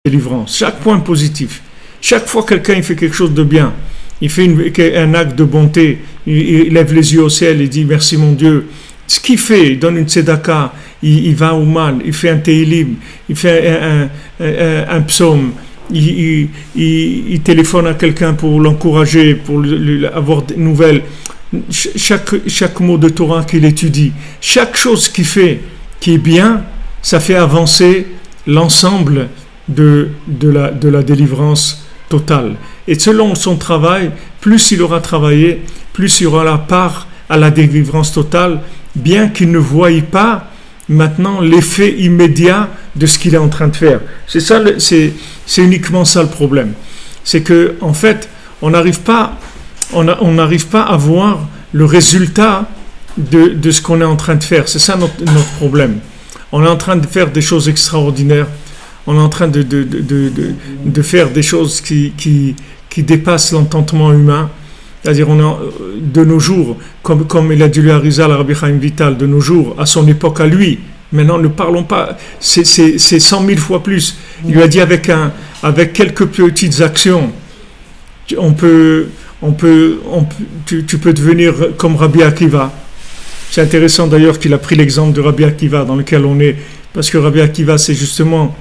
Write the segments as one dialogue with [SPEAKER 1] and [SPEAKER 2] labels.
[SPEAKER 1] délivrance, chaque point positif. Chaque fois que quelqu'un il fait quelque chose de bien, il fait un acte de bonté, il lève les yeux au ciel et dit merci mon Dieu. Ce qu'il fait, il donne une tzedaka, il va au man, il fait un teilim, il fait un psaume, il téléphone à quelqu'un pour l'encourager, pour avoir des nouvelles. Chaque mot de Torah qu'il étudie, chaque chose qu'il fait qui est bien, ça fait avancer l'ensemble de la délivrance totale. Et selon son travail, plus il aura travaillé, plus il aura la part à la délivrance totale, bien qu'il ne voie pas maintenant l'effet immédiat de ce qu'il est en train de faire. C'est uniquement ça le problème. C'est que en fait, on n'arrive pas à voir le résultat de ce qu'on est en train de faire. C'est ça notre problème. On est en train de faire des choses extraordinaires. On est en train de faire des choses qui dépassent l'entendement humain. C'est-à-dire, de nos jours, comme il a dit le Harizal, Rabbi Chaim Vital, de nos jours, à son époque à lui, maintenant ne parlons pas, c'est 100 000 fois plus. Il lui a dit avec quelques petites actions, tu peux devenir comme Rabbi Akiva. C'est intéressant d'ailleurs qu'il a pris l'exemple de Rabbi Akiva dans lequel on est, parce que Rabbi Akiva, c'est justement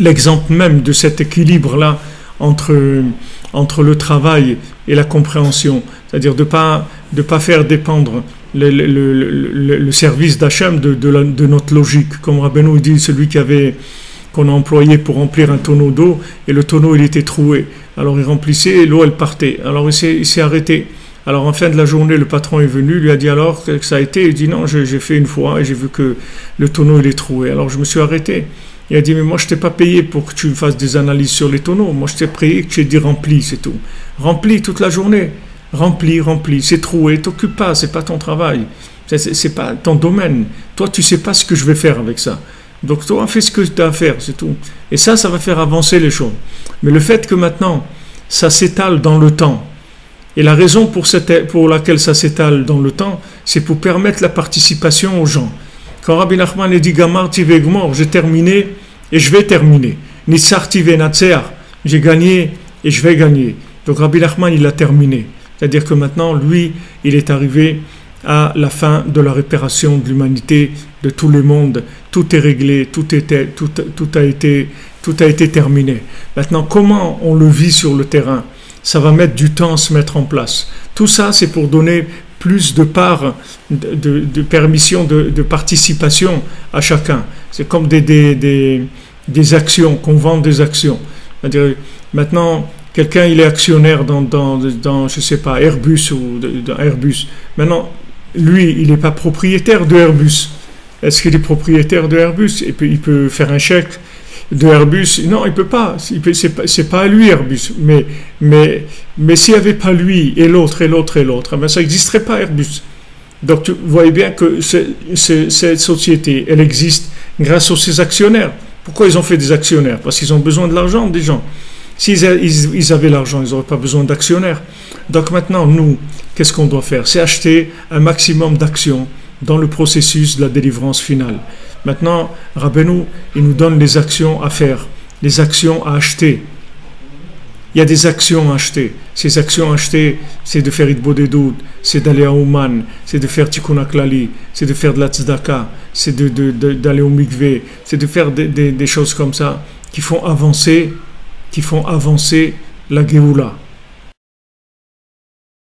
[SPEAKER 1] l'exemple même de cet équilibre-là entre le travail et la compréhension, c'est-à-dire de pas faire dépendre le service d'Hachem de notre logique. Comme Rabbeinu dit, celui qu'on a employé pour remplir un tonneau d'eau, et le tonneau il était troué. Alors il remplissait et l'eau elle partait. Alors il s'est arrêté. Alors en fin de la journée, le patron est venu, lui a dit alors que ça a été. Il dit non, j'ai fait une fois et j'ai vu que le tonneau il est troué. Alors je me suis arrêté. Il a dit mais moi je t'ai pas payé pour que tu me fasses des analyses sur les tonneaux. Moi je t'ai payé que tu aies dit rempli, c'est tout. Rempli toute la journée. Rempli, c'est troué. T'occupe pas, c'est pas ton travail. C'est pas ton domaine. Toi tu sais pas ce que je vais faire avec ça. Donc toi fais ce que tu as à faire, c'est tout. Et ça va faire avancer les choses. Mais le fait que maintenant ça s'étale dans le temps, et la raison pour laquelle ça s'étale dans le temps, c'est pour permettre la participation aux gens. Quand Rabbi Nachman a dit Gamarti vegmor, j'ai terminé et je vais terminer. Nitzarti venatzer, j'ai gagné et je vais gagner. Donc Rabbi Nachman il a terminé. C'est-à-dire que maintenant, lui, il est arrivé à la fin de la réparation de l'humanité, de tout le monde. Tout est réglé, tout a été terminé. Maintenant, comment on le vit sur le terrain? Ça va mettre du temps à se mettre en place. Tout ça, c'est pour donner plus de part, de permission, de participation à chacun. C'est comme des actions, qu'on vend des actions. C'est-à-dire, maintenant, quelqu'un, il est actionnaire dans je sais pas, Airbus ou Airbus. Maintenant, lui, il n'est pas propriétaire de Airbus. Est-ce qu'il est propriétaire de Airbus? Et puis, il peut faire un chèque de Airbus. Non, il peut pas. C'est pas à lui Airbus. Mais s'il n'y avait pas lui et l'autre, ben ça n'existerait pas Airbus. Donc, tu voyez bien que cette société, elle existe grâce aux ses actionnaires. Pourquoi ils ont fait des actionnaires? Parce qu'ils ont besoin de l'argent des gens. S'ils avaient l'argent, ils n'auraient pas besoin d'actionnaires. Donc maintenant, nous, qu'est-ce qu'on doit faire? C'est acheter un maximum d'actions dans le processus de la délivrance finale. Maintenant, Rabbeinu, il nous donne les actions à faire, les actions à acheter. Il y a des actions à acheter. Ces actions à acheter, c'est de faire Itbodedout, c'est d'aller à Ouman, c'est de faire Tikkun HaKlali, c'est de faire de la tzedaka, c'est d'aller au mikvé, c'est de faire des choses comme ça qui font avancer la Géoula.